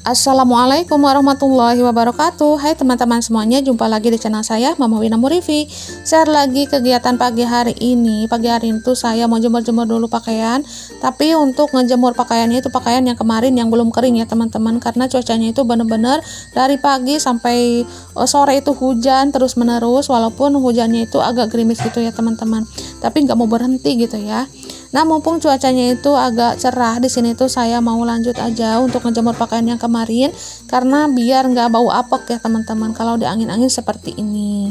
Assalamualaikum warahmatullahi wabarakatuh. Hai teman-teman semuanya, jumpa lagi di channel saya Mama Wina Murifi. Share lagi kegiatan pagi hari ini. Pagi hari itu saya mau jemur-jemur dulu pakaian. Tapi untuk ngejemur pakaiannya itu pakaian yang kemarin yang belum kering ya teman-teman, karena cuacanya itu bener-bener dari pagi sampai sore itu hujan terus menerus, walaupun hujannya itu agak gerimis gitu ya teman-teman. Tapi nggak mau berhenti gitu ya. Nah, mumpung cuacanya itu agak cerah di sini tuh saya mau lanjut aja untuk ngejemur pakaian yang kemarin, karena biar nggak bau apek ya teman-teman kalau di angin-angin seperti ini.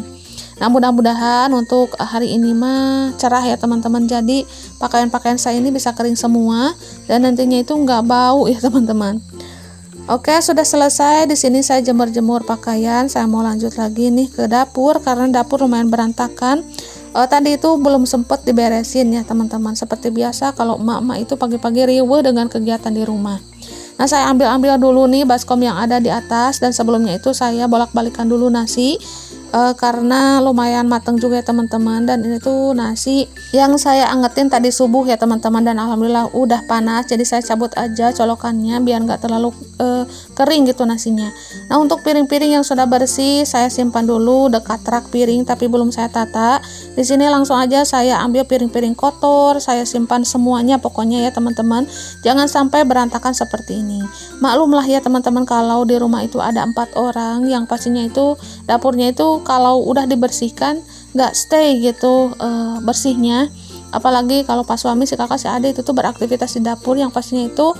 Nah, mudah-mudahan untuk hari ini mah cerah ya teman-teman. Jadi pakaian-pakaian saya ini bisa kering semua dan nantinya itu nggak bau ya teman-teman. Oke, sudah selesai. Di sini saya jemur-jemur pakaian. Saya mau lanjut lagi nih ke dapur karena dapur lumayan berantakan. Tadi itu belum sempet diberesin ya teman-teman. Seperti biasa kalau emak-emak itu pagi-pagi riweuh dengan kegiatan di rumah. Nah, saya ambil dulu nih baskom yang ada di atas, dan sebelumnya itu saya bolak-balikan dulu nasi karena lumayan mateng juga ya teman-teman. Dan ini tuh nasi yang saya angetin tadi subuh ya teman-teman, dan alhamdulillah udah panas, jadi saya cabut aja colokannya biar nggak terlalu kering gitu nasinya. Nah, untuk piring-piring yang sudah bersih saya simpan dulu dekat rak piring tapi belum saya tata. Di sini langsung aja saya ambil piring-piring kotor, saya simpan semuanya pokoknya ya teman-teman. Jangan sampai berantakan seperti ini. Maklumlah ya teman-teman, kalau di rumah itu ada 4 orang, yang pastinya itu dapurnya itu kalau udah dibersihkan nggak stay gitu bersihnya. Apalagi kalau pas suami, si kakak, si adik itu tuh beraktivitas di dapur, yang pastinya itu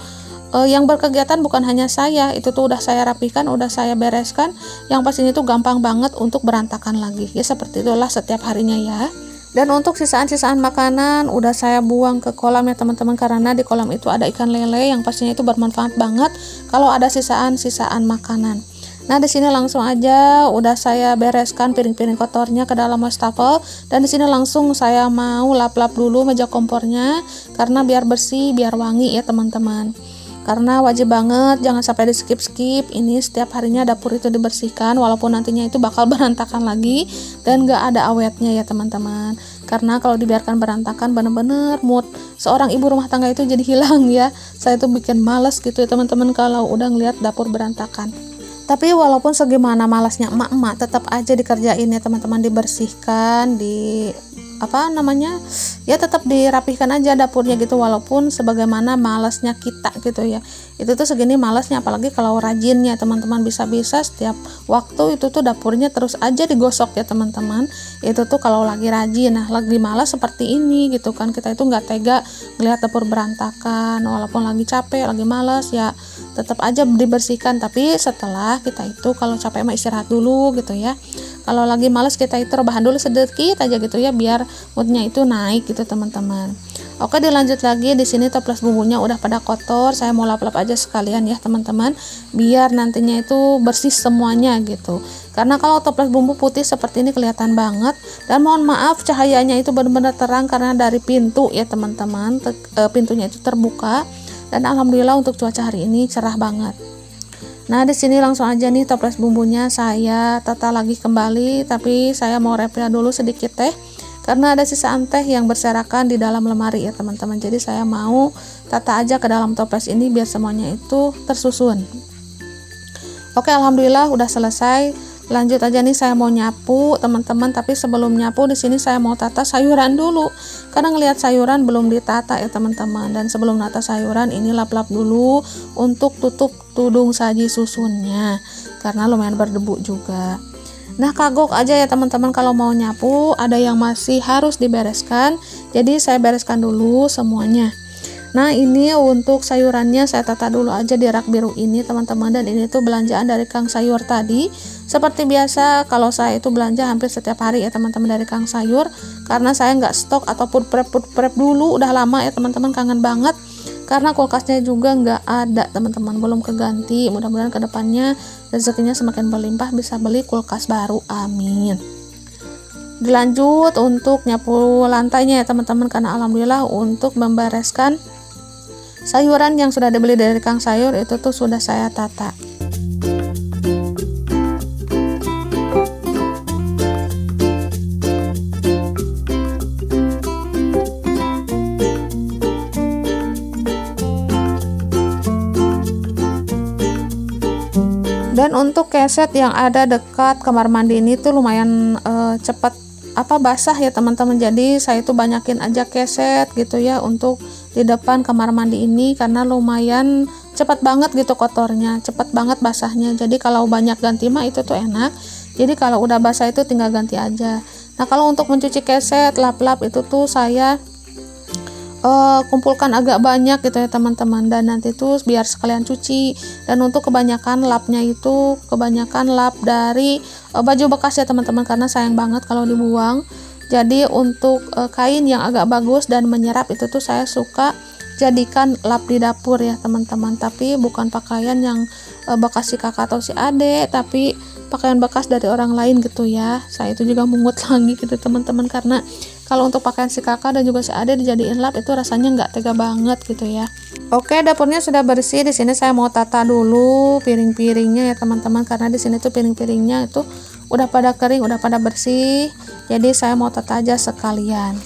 yang berkegiatan bukan hanya saya, itu tuh udah saya rapihkan, udah saya bereskan, yang pastinya itu gampang banget untuk berantakan lagi ya. Seperti itulah setiap harinya ya. Dan untuk sisaan-sisaan makanan udah saya buang ke kolam ya teman-teman, karena di kolam itu ada ikan lele yang pastinya itu bermanfaat banget kalau ada sisaan-sisaan makanan. Nah, di sini langsung aja udah saya bereskan piring-piring kotornya ke dalam wastafel, dan di sini langsung saya mau lap-lap dulu meja kompornya karena biar bersih, biar wangi ya teman-teman. Karena wajib banget jangan sampai di skip-skip, ini setiap harinya dapur itu dibersihkan, walaupun nantinya itu bakal berantakan lagi dan gak ada awetnya ya teman-teman. Karena kalau dibiarkan berantakan bener-bener mood seorang ibu rumah tangga itu jadi hilang ya. Saya tuh bikin males gitu ya teman-teman kalau udah ngeliat dapur berantakan. Tapi walaupun segimana malasnya emak-emak, tetap aja dikerjain ya teman-teman, dibersihkan, ya tetap dirapihkan aja dapurnya gitu, walaupun sebagaimana malasnya kita gitu ya. Itu tuh segini malasnya, apalagi kalau rajinnya teman-teman, bisa-bisa setiap waktu itu tuh dapurnya terus aja digosok ya teman-teman. Itu tuh kalau lagi rajin. Nah, lagi malas seperti ini gitu kan, kita itu nggak tega ngelihat dapur berantakan. Walaupun lagi capek, lagi malas, ya tetap aja dibersihkan. Tapi setelah kita itu kalau capek mah istirahat dulu gitu ya. Kalau lagi males kita itu rebahan dulu sedikit aja gitu ya, biar moodnya itu naik gitu teman-teman. Oke, dilanjut lagi. Di sini toples bumbunya udah pada kotor, saya mau lap-lap aja sekalian ya teman-teman, biar nantinya itu bersih semuanya gitu. Karena kalau toples bumbu putih seperti ini kelihatan banget, dan mohon maaf cahayanya itu benar-benar terang karena dari pintu ya teman-teman. Pintunya itu terbuka, dan alhamdulillah untuk cuaca hari ini cerah banget. Nah, di sini langsung aja nih toples bumbunya saya tata lagi kembali, tapi saya mau refill dulu sedikit teh karena ada sisaan teh yang berserakan di dalam lemari ya teman-teman. Jadi saya mau tata aja ke dalam toples ini biar semuanya itu tersusun. Oke, alhamdulillah udah selesai. Lanjut aja nih, saya mau nyapu teman-teman, tapi sebelum nyapu di sini saya mau tata sayuran dulu. Karena ngelihat sayuran belum ditata ya teman-teman, dan sebelum nata sayuran ini lap-lap dulu untuk tutup tudung saji susunnya karena lumayan berdebu juga. Nah, kagok aja ya teman-teman kalau mau nyapu, ada yang masih harus dibereskan. Jadi saya bereskan dulu semuanya. Nah, ini untuk sayurannya saya tata dulu aja di rak biru ini teman-teman, dan ini tuh belanjaan dari Kang Sayur tadi. Seperti biasa kalau saya itu belanja hampir setiap hari ya teman-teman dari Kang Sayur, karena saya nggak stok ataupun prep dulu, udah lama ya teman-teman, kangen banget. Karena kulkasnya juga nggak ada teman-teman, belum keganti. Mudah-mudahan kedepannya rezekinya semakin berlimpah, bisa beli kulkas baru, amin. Dilanjut untuk nyapu lantainya ya teman-teman, karena alhamdulillah untuk membereskan sayuran yang sudah dibeli dari Kang Sayur itu tuh sudah saya tata. Dan untuk keset yang ada dekat kamar mandi ini tuh lumayan cepat basah ya teman-teman. Jadi saya tuh banyakin aja keset gitu ya untuk di depan kamar mandi ini, karena lumayan cepat banget gitu kotornya, cepat banget basahnya. Jadi kalau banyak ganti mah itu tuh enak. Jadi kalau udah basah itu tinggal ganti aja. Nah kalau untuk mencuci keset lap-lap itu tuh saya kumpulkan agak banyak gitu ya teman-teman, dan nanti tuh biar sekalian cuci. Dan untuk kebanyakan lapnya itu kebanyakan lap dari baju bekas ya teman-teman, karena sayang banget kalau dibuang. Jadi untuk kain yang agak bagus dan menyerap itu tuh saya suka jadikan lap di dapur ya teman-teman, tapi bukan pakaian yang bekas si kakak atau si ade, tapi pakaian bekas dari orang lain gitu ya. Saya itu juga mungut lagi gitu teman-teman, karena kalau untuk pakaian si kakak dan juga si ade dijadiin lap itu rasanya nggak tega banget gitu ya. Oke, dapurnya sudah bersih. Di sini saya mau tata dulu piring-piringnya ya teman-teman, karena di sini tuh piring-piringnya itu udah pada kering, udah pada bersih. Jadi saya mau tata aja sekalian.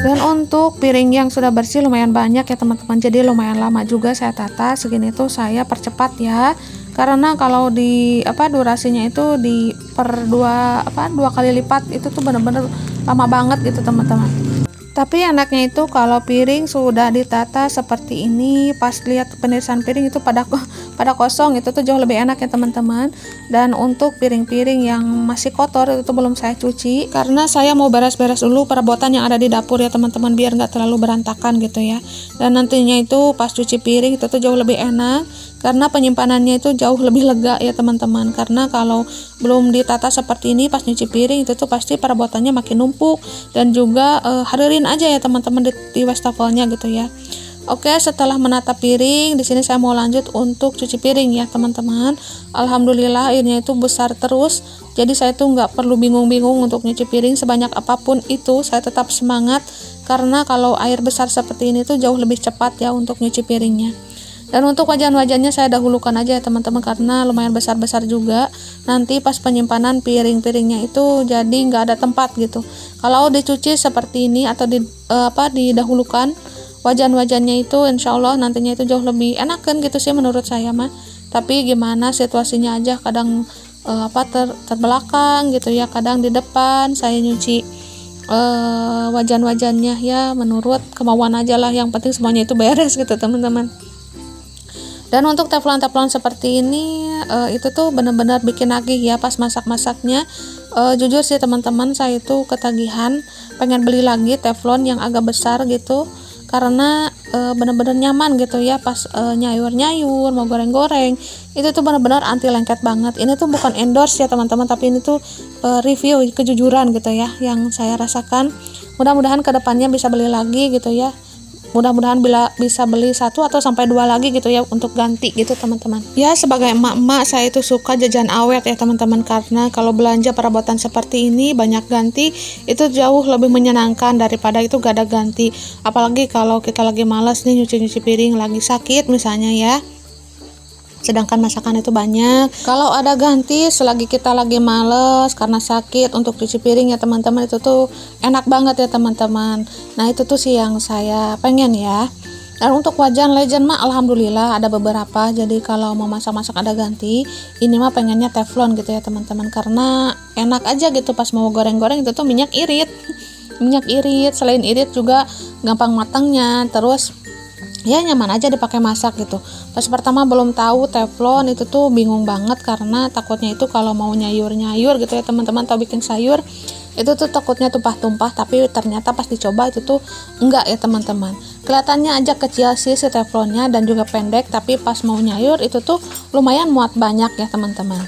Dan untuk piring yang sudah bersih lumayan banyak ya teman-teman, jadi lumayan lama juga saya tata. Segini tuh saya percepat ya, karena kalau di durasinya itu di dua kali lipat itu tuh bener-bener lama banget gitu teman-teman. Tapi enaknya itu kalau piring sudah ditata seperti ini, pas lihat penirisan piring itu pada kosong, itu tuh jauh lebih enak ya teman-teman. Dan untuk piring-piring yang masih kotor itu tuh belum saya cuci, karena saya mau beres-beres dulu perabotan yang ada di dapur ya teman-teman, biar nggak terlalu berantakan gitu ya. Dan nantinya itu pas cuci piring itu tuh jauh lebih enak, karena penyimpanannya itu jauh lebih lega ya teman-teman. Karena kalau belum ditata seperti ini pas nyuci piring itu tuh pasti perabotannya makin numpuk, dan juga hadirin aja ya teman-teman di wastafelnya gitu ya. Oke, setelah menata piring, di sini saya mau lanjut untuk cuci piring ya teman-teman. Alhamdulillah airnya itu besar terus, jadi saya tuh nggak perlu bingung-bingung untuk nyuci piring. Sebanyak apapun itu saya tetap semangat, karena kalau air besar seperti ini tuh jauh lebih cepat ya untuk nyuci piringnya. Dan untuk wajan-wajannya saya dahulukan aja ya teman-teman, karena lumayan besar-besar juga. Nanti pas penyimpanan piring-piringnya itu jadi nggak ada tempat gitu. Kalau dicuci seperti ini atau didahulukan wajan-wajannya itu, insya Allah nantinya itu jauh lebih enakan gitu sih menurut saya mah. Tapi gimana situasinya aja, kadang terbelakang gitu ya, kadang di depan saya nyuci wajan-wajannya ya, menurut kemauan aja lah, yang penting semuanya itu beres gitu teman-teman. Dan untuk teflon-teflon seperti ini itu tuh benar-benar bikin nagih ya pas masak-masaknya. Jujur sih teman-teman, saya itu ketagihan pengen beli lagi teflon yang agak besar gitu, karena benar-benar nyaman gitu ya pas nyayur-nyayur, mau goreng-goreng. Itu tuh benar-benar anti lengket banget. Ini tuh bukan endorse ya teman-teman, tapi ini tuh review kejujuran gitu ya yang saya rasakan. Mudah-mudahan kedepannya bisa beli lagi gitu ya. Mudah-mudahan bisa beli 1 atau sampai 2 lagi gitu ya untuk ganti gitu teman-teman. Ya sebagai emak-emak saya itu suka jajan awet ya teman-teman, karena kalau belanja perabotan seperti ini banyak ganti itu jauh lebih menyenangkan daripada itu gak ada ganti. Apalagi kalau kita lagi malas nih nyuci-nyuci piring, lagi sakit misalnya ya, sedangkan masakan itu banyak. Kalau ada ganti selagi kita lagi males karena sakit untuk cuci piring ya teman-teman, itu tuh enak banget ya teman-teman. Nah itu tuh sih yang saya pengen ya. Dan untuk wajan legend mah alhamdulillah ada beberapa, jadi kalau mau masak-masak ada ganti. Ini mah pengennya teflon gitu ya teman-teman, karena enak aja gitu pas mau goreng-goreng itu tuh minyak irit. Selain irit juga gampang matangnya, terus ya nyaman aja dipakai masak gitu. Pas pertama belum tahu teflon itu tuh bingung banget, karena takutnya itu kalau mau nyayur-nyayur gitu ya teman-teman, atau bikin sayur itu tuh takutnya tumpah-tumpah. Tapi ternyata pas dicoba itu tuh enggak ya teman-teman. Kelihatannya aja kecil sih si teflonnya dan juga pendek, tapi pas mau nyayur itu tuh lumayan muat banyak ya teman-teman.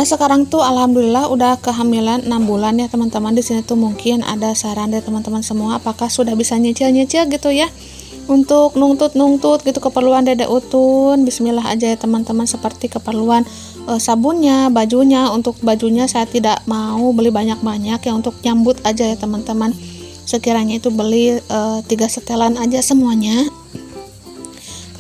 sekarang tuh alhamdulillah udah kehamilan 6 bulan ya teman-teman. Di sini tuh mungkin ada saran dari teman-teman semua, apakah sudah bisa nyicil-nyicil gitu ya untuk nuntut gitu keperluan Dede Utun. Bismillah aja ya teman-teman, seperti keperluan sabunnya, bajunya. Untuk bajunya saya tidak mau beli banyak-banyak ya, untuk nyambut aja ya teman-teman. Sekiranya itu beli 3 setelan aja semuanya,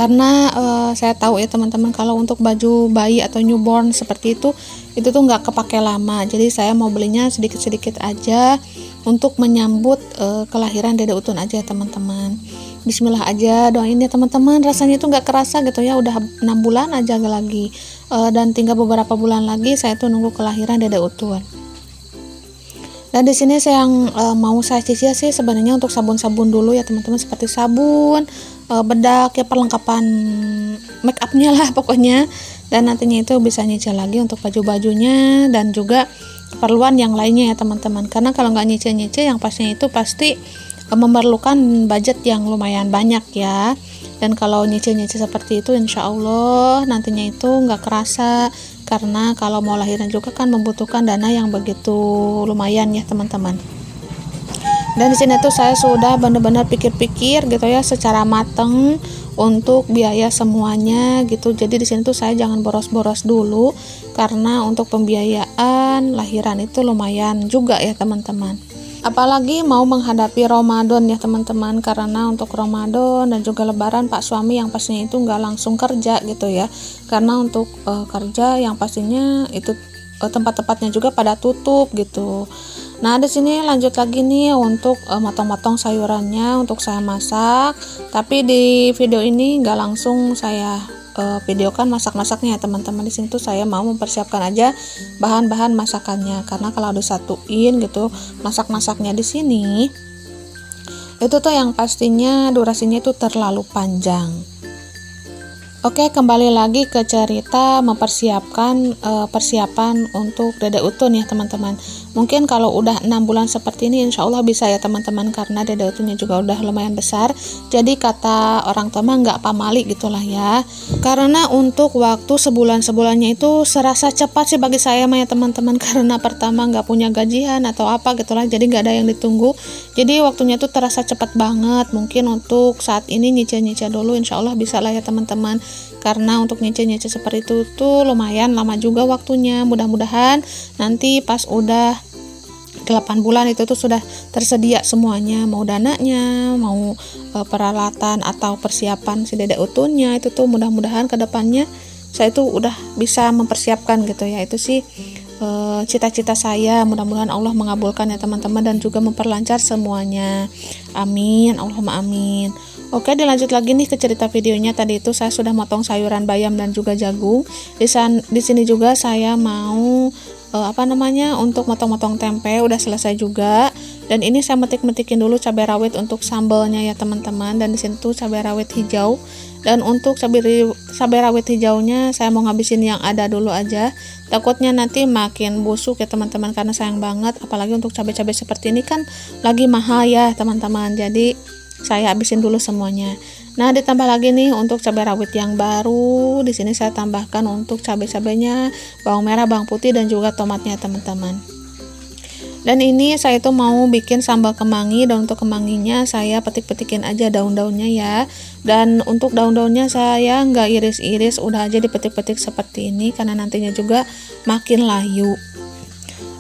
karena saya tahu ya teman-teman, kalau untuk baju bayi atau newborn seperti itu tuh nggak kepake lama. Jadi saya mau belinya sedikit-sedikit aja untuk menyambut kelahiran Dede Utun aja ya teman-teman. Bismillah aja, doain ya teman-teman, rasanya itu nggak kerasa gitu ya, udah 6 bulan aja lagi, dan tinggal beberapa bulan lagi saya tuh nunggu kelahiran Dede Utun. Dan di sini saya yang mau saya cicil sih sebenarnya untuk sabun-sabun dulu ya teman-teman, seperti sabun, bedak ya, perlengkapan make upnya lah pokoknya. Dan nantinya itu bisa nyicil lagi untuk baju-bajunya dan juga keperluan yang lainnya ya teman-teman. Karena kalau nggak nyicil-nyicil yang pastinya itu pasti memerlukan budget yang lumayan banyak ya. Dan kalau nyicil-nyicil seperti itu insya Allah nantinya itu nggak kerasa, karena kalau mau lahiran juga kan membutuhkan dana yang begitu lumayan ya teman-teman. Dan di sini tuh saya sudah benar-benar pikir-pikir gitu ya secara mateng untuk biaya semuanya gitu. Jadi di sini tuh saya jangan boros-boros dulu, karena untuk pembiayaan lahiran itu lumayan juga ya teman-teman. Apalagi mau menghadapi Ramadan ya teman-teman, karena untuk Ramadan dan juga Lebaran Pak suami yang pastinya itu nggak langsung kerja gitu ya, karena untuk kerja yang pastinya itu tempat-tempatnya juga pada tutup gitu. Nah di sini lanjut lagi nih untuk motong-motong sayurannya untuk saya masak, tapi di video ini nggak langsung saya videokan masak-masaknya ya teman-teman. Di sini tuh saya mau mempersiapkan aja bahan-bahan masakannya, karena kalau disatuin gitu masak-masaknya di sini itu tuh yang pastinya durasinya itu terlalu panjang. Oke, kembali lagi ke cerita mempersiapkan persiapan untuk Dede Utun ya teman-teman. Mungkin kalau udah 6 bulan seperti ini insya Allah bisa ya teman-teman, karena Dede Utunnya juga udah lumayan besar. Jadi kata orang tua mah nggak pamali gitulah ya. Karena untuk waktu sebulan-sebulannya itu serasa cepat sih bagi saya mah ya teman-teman, karena pertama nggak punya gajian atau apa gitulah, jadi nggak ada yang ditunggu. Jadi waktunya tuh terasa cepat banget. Mungkin untuk saat ini nyicil-nyicil dulu insya Allah bisa lah ya teman-teman, karena untuk nyicil-nyicil seperti itu tuh lumayan lama juga waktunya. Mudah-mudahan nanti pas udah 8 bulan itu tuh sudah tersedia semuanya, mau dananya, mau peralatan atau persiapan si Dede Utunnya itu tuh mudah-mudahan ke depannya saya tuh udah bisa mempersiapkan gitu ya. Itu sih cita-cita saya, mudah-mudahan Allah mengabulkan ya teman-teman, dan juga memperlancar semuanya, amin, Allahumma amin. Oke, dilanjut lagi nih ke cerita videonya. Tadi itu saya sudah motong sayuran bayam dan juga jagung. Di sini juga saya mau untuk motong-motong tempe udah selesai juga. Dan ini saya metik-metikin dulu cabai rawit untuk sambalnya ya teman-teman. Dan di sini tuh cabai rawit hijau. Dan untuk cabai rawit hijaunya saya mau ngabisin yang ada dulu aja. Takutnya nanti makin busuk ya teman-teman, karena sayang banget. Apalagi untuk cabai-cabai seperti ini kan lagi mahal ya teman-teman. Jadi saya habisin dulu semuanya. Nah, ditambah lagi nih untuk cabai rawit yang baru. Di sini saya tambahkan untuk cabai-cabainya, bawang merah, bawang putih, dan juga tomatnya teman-teman. Dan ini saya itu mau bikin sambal kemangi, dan untuk kemanginya saya petik-petikin aja daun-daunnya ya. Dan untuk daun-daunnya saya nggak iris-iris, udah aja dipetik-petik seperti ini, karena nantinya juga makin layu.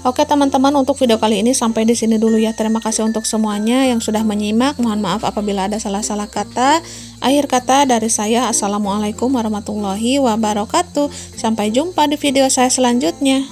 Oke teman-teman, untuk video kali ini sampai di sini dulu ya. Terima kasih untuk semuanya yang sudah menyimak. Mohon maaf apabila ada salah-salah kata. Akhir kata dari saya, assalamualaikum warahmatullahi wabarakatuh. Sampai jumpa di video saya selanjutnya.